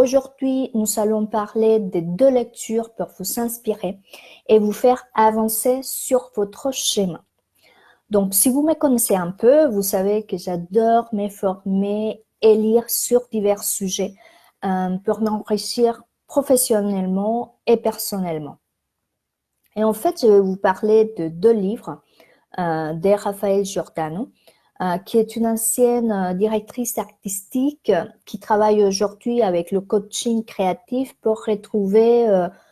aujourd'hui, nous allons parler des 2 lectures pour vous inspirer et vous faire avancer sur votre chemin. Donc, si vous me connaissez un peu, vous savez que j'adore me former et lire sur divers sujets pour m'enrichir professionnellement et personnellement. Et en fait, je vais vous parler de 2 livres de Raphaël Giordano, qui est une ancienne directrice artistique qui travaille aujourd'hui avec le coaching créatif pour retrouver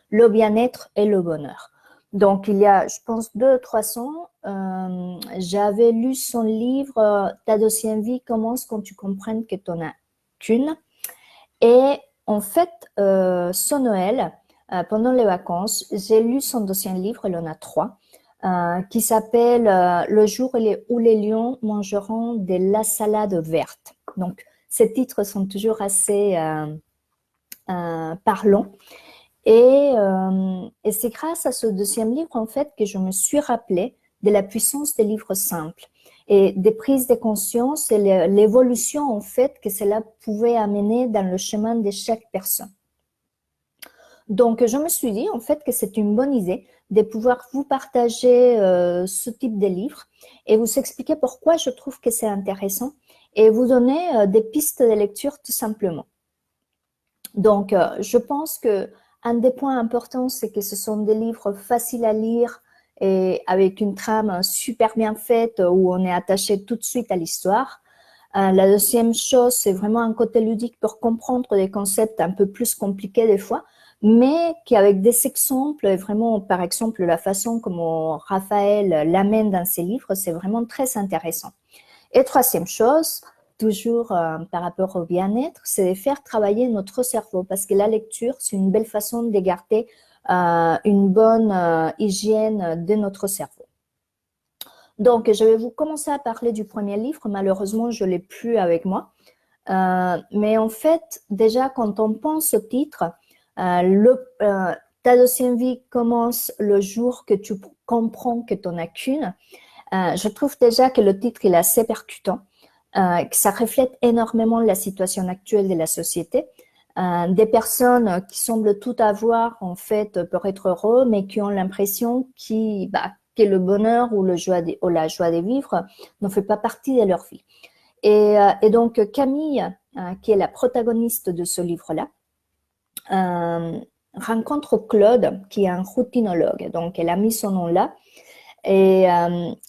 le bien-être et le bonheur. Donc, il y a, je pense, 2-3 ans, j'avais lu son livre « Ta deuxième vie commence quand tu comprends que tu n'en as qu'une ». Et en fait, ce Noël, pendant les vacances, j'ai lu son deuxième livre, il en a 3, qui s'appelle Le jour où les lions mangeront de la salade verte. Donc, ces titres sont toujours assez parlants. Et c'est grâce à ce deuxième livre, en fait, que je me suis rappelé de la puissance des livres simples et des prises de conscience et l'évolution, en fait, que cela pouvait amener dans le chemin de chaque personne. Donc, je me suis dit, en fait, que c'est une bonne idée de pouvoir vous partager ce type de livre et vous expliquer pourquoi je trouve que c'est intéressant et vous donner des pistes de lecture tout simplement. Donc, je pense que un des points importants, c'est que ce sont des livres faciles à lire et avec une trame super bien faite où on est attaché tout de suite à l'histoire. La deuxième chose, c'est vraiment un côté ludique pour comprendre des concepts un peu plus compliqués des fois, mais qu'avec des exemples, vraiment, par exemple, la façon comment Raphaël l'amène dans ses livres, c'est vraiment très intéressant. Et troisième chose, toujours par rapport au bien-être, c'est de faire travailler notre cerveau parce que la lecture, c'est une belle façon de garder une bonne hygiène de notre cerveau. Donc, je vais vous commencer à parler du premier livre. Malheureusement, je ne l'ai plus avec moi. Mais en fait, déjà, quand on pense au titre, ta deuxième vie commence le jour que tu comprends que tu n'en as qu'une. Je trouve déjà que le titre est assez percutant, que ça reflète énormément la situation actuelle de la société. Des personnes qui semblent tout avoir en fait pour être heureux, mais qui ont l'impression que le bonheur ou la joie de vivre ne fait pas partie de leur vie. Et donc Camille, qui est la protagoniste de ce livre-là, rencontre Claude, qui est un routinologue. Donc elle a mis son nom là. Et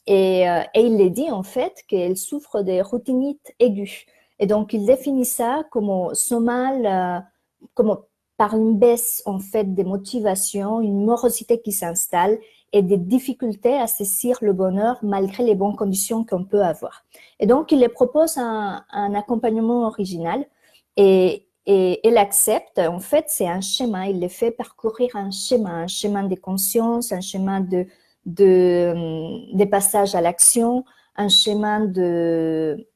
il les dit en fait qu'elle souffre de routinite aiguë. Et donc, il définit ça comme ce mal, comme par une baisse en fait des motivations, une morosité qui s'installe et des difficultés à saisir le bonheur malgré les bonnes conditions qu'on peut avoir. Et donc, il les propose un accompagnement original et elle accepte. En fait, c'est un schéma. Il les fait parcourir un chemin de conscience, un chemin des passages à l'action, un chemin de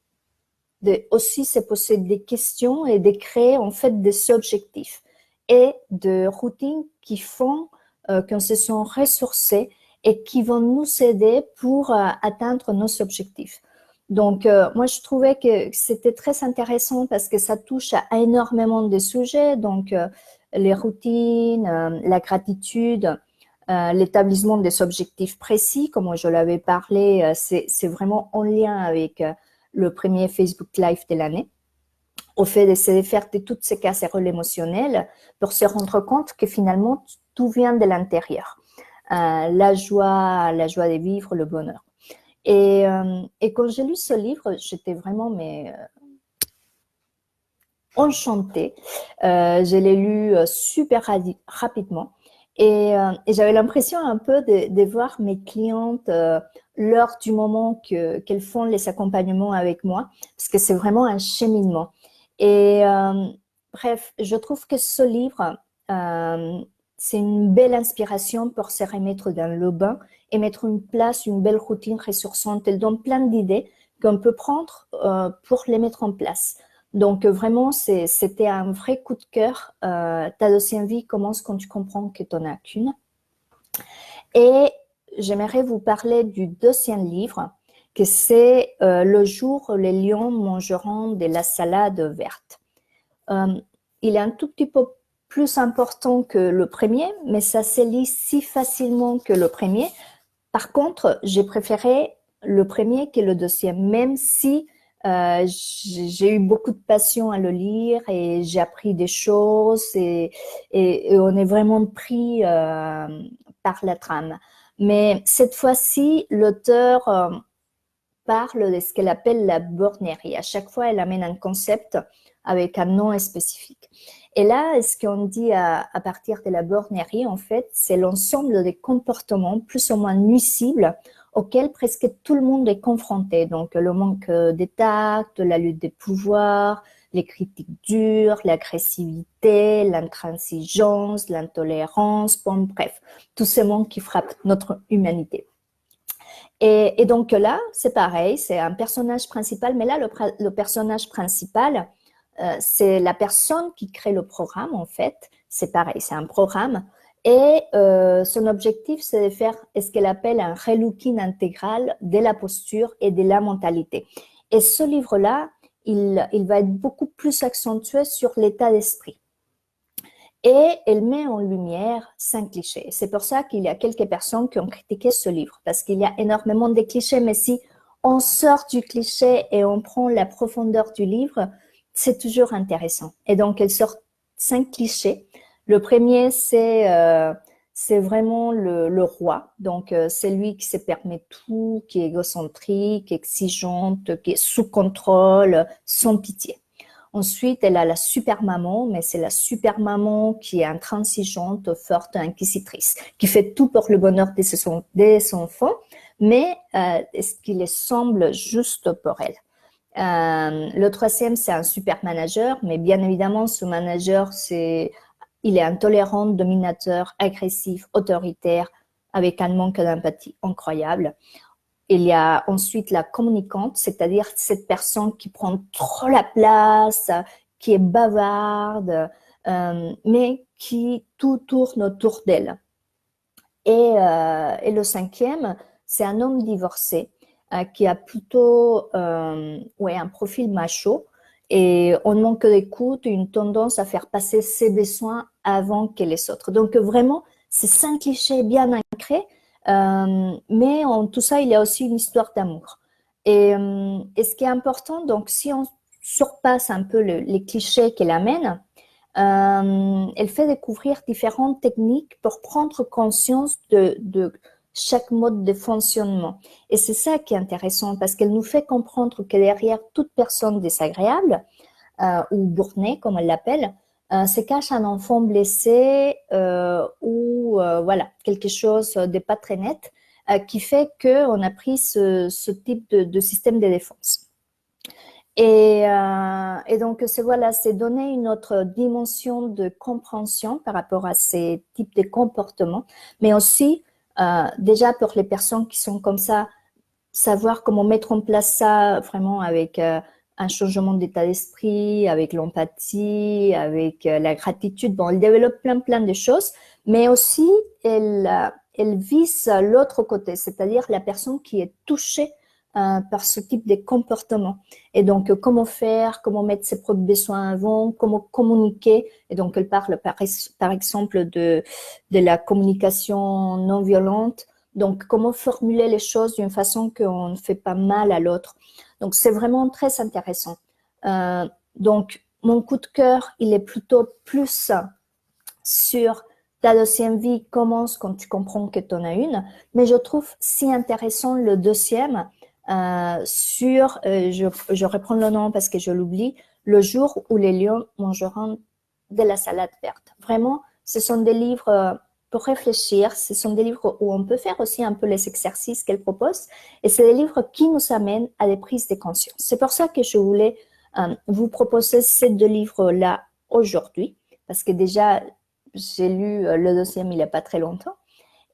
aussi se poser des questions et de créer en fait des objectifs et de routines qui font qu'on se sent ressourcés et qui vont nous aider pour atteindre nos objectifs. Donc, moi, je trouvais que c'était très intéressant parce que ça touche à énormément de sujets, donc les routines, la gratitude, l'établissement des objectifs précis, comme je l'avais parlé, c'est vraiment en lien avec le premier Facebook Live de l'année, au fait d'essayer de faire de toutes ces casseroles émotionnelles pour se rendre compte que finalement, tout vient de l'intérieur. La joie de vivre, le bonheur. Et quand j'ai lu ce livre, j'étais vraiment enchantée. Je l'ai lu super rapidement. Et j'avais l'impression un peu de voir mes clientes lors du moment qu'elles font les accompagnements avec moi, parce que c'est vraiment un cheminement. Et bref, je trouve que ce livre, c'est une belle inspiration pour se remettre dans le bain et mettre en place une belle routine ressourçante. Elle donne plein d'idées qu'on peut prendre pour les mettre en place. Donc vraiment, c'était un vrai coup de cœur. Ta deuxième vie commence quand tu comprends que tu n'en as qu'une. Et j'aimerais vous parler du deuxième livre, que c'est Le jour où les lions mangeront de la salade verte. il est un tout petit peu plus important que le premier, mais ça se lit si facilement que le premier. Par contre, j'ai préféré le premier que le deuxième, même si j'ai eu beaucoup de passion à le lire et j'ai appris des choses et on est vraiment pris par la trame. Mais cette fois-ci, l'auteur parle de ce qu'elle appelle la bornerie. À chaque fois, elle amène un concept avec un nom spécifique. Et là, ce qu'on dit à partir de la bornerie, en fait, c'est l'ensemble des comportements plus ou moins nuisibles auxquels presque tout le monde est confronté. Donc, le manque de tact, la lutte des pouvoirs, les critiques dures, l'agressivité, l'intransigeance, l'intolérance, bon, bref, tous ces mots qui frappent notre humanité. Et donc là, c'est pareil, c'est un personnage principal, mais là, le personnage principal, c'est la personne qui crée le programme, en fait. C'est pareil, c'est un programme. Et son objectif, c'est de faire ce qu'elle appelle un relooking intégral de la posture et de la mentalité. Et ce livre-là, il va être beaucoup plus accentué sur l'état d'esprit. Et elle met en lumière 5 clichés. C'est pour ça qu'il y a quelques personnes qui ont critiqué ce livre, parce qu'il y a énormément de clichés, mais si on sort du cliché et on prend la profondeur du livre, c'est toujours intéressant. Et donc, elle sort 5 clichés. Le premier, c'est vraiment le roi. Donc, c'est lui qui se permet tout, qui est égocentrique, exigeante, qui est sous contrôle, sans pitié. Ensuite, elle a la super maman, mais c'est la super maman qui est intransigeante, forte, inquisitrice, qui fait tout pour le bonheur des enfants, mais ce qui les semble juste pour elle. Le troisième, c'est un super manager, mais bien évidemment, ce manager, il est intolérant, dominateur, agressif, autoritaire, avec un manque d'empathie incroyable. Il y a ensuite la communicante, c'est-à-dire cette personne qui prend trop la place, qui est bavarde, mais qui tout tourne autour d'elle. Et le cinquième, c'est un homme divorcé qui a plutôt un profil macho et on manque d'écoute, une tendance à faire passer ses besoins avant que les autres. Donc vraiment, c'est 5 clichés bien ancrés, mais en tout ça, il y a aussi une histoire d'amour. Et ce qui est important, donc si on surpasse un peu les clichés qu'elle amène, elle fait découvrir différentes techniques pour prendre conscience de chaque mode de fonctionnement. Et c'est ça qui est intéressant parce qu'elle nous fait comprendre que derrière toute personne désagréable ou bourrée, comme elle l'appelle, se cache un enfant blessé ou voilà, quelque chose de pas très net qui fait qu'on a pris ce type de système de défense. Et donc, c'est donner une autre dimension de compréhension par rapport à ces types de comportements, mais aussi, déjà pour les personnes qui sont comme ça, savoir comment mettre en place ça vraiment avec un changement d'état d'esprit, avec l'empathie, avec la gratitude. Bon, elle développe plein de choses, mais aussi, elle vise l'autre côté, c'est-à-dire la personne qui est touchée par ce type de comportement. Et donc, comment faire, comment mettre ses propres besoins avant, comment communiquer. Et donc, elle parle par exemple de la communication non violente. Donc, comment formuler les choses d'une façon qu'on ne fait pas mal à l'autre. Donc, c'est vraiment très intéressant. Donc, mon coup de cœur, il est plutôt plus sur ta deuxième vie commence quand tu comprends que tu en as une. Mais je trouve si intéressant le deuxième je reprends le nom parce que je l'oublie, le jour où les lions mangeront de la salade verte. Vraiment, ce sont des livres pour réfléchir, ce sont des livres où on peut faire aussi un peu les exercices qu'elle propose et c'est des livres qui nous amènent à des prises de conscience. C'est pour ça que je voulais vous proposer ces 2 livres-là aujourd'hui parce que déjà, j'ai lu le deuxième il n'y a pas très longtemps.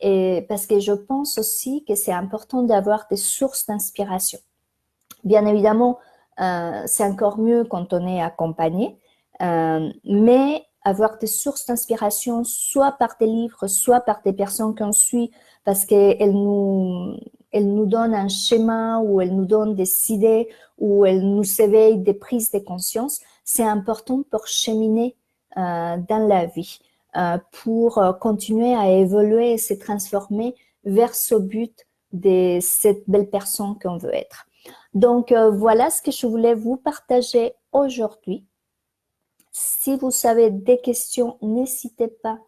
Et parce que je pense aussi que c'est important d'avoir des sources d'inspiration. Bien évidemment, c'est encore mieux quand on est accompagné, mais avoir des sources d'inspiration, soit par des livres, soit par des personnes qu'on suit, parce qu'elles nous donnent un schéma, ou elles nous donnent des idées, ou elles nous éveillent des prises de conscience, c'est important pour cheminer dans la vie pour continuer à évoluer et se transformer vers ce but de cette belle personne qu'on veut être. Donc, voilà ce que je voulais vous partager aujourd'hui. Si vous avez des questions, n'hésitez pas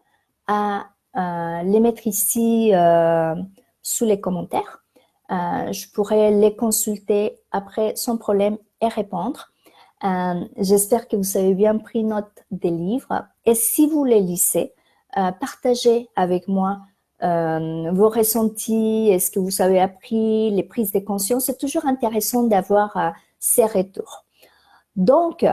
à les mettre ici sous les commentaires. Je pourrais les consulter après sans problème et répondre. J'espère que vous avez bien pris note des livres. Et si vous les lisez, partagez avec moi vos ressentis, est-ce que vous avez appris, les prises de conscience. C'est toujours intéressant d'avoir ces retours. Donc,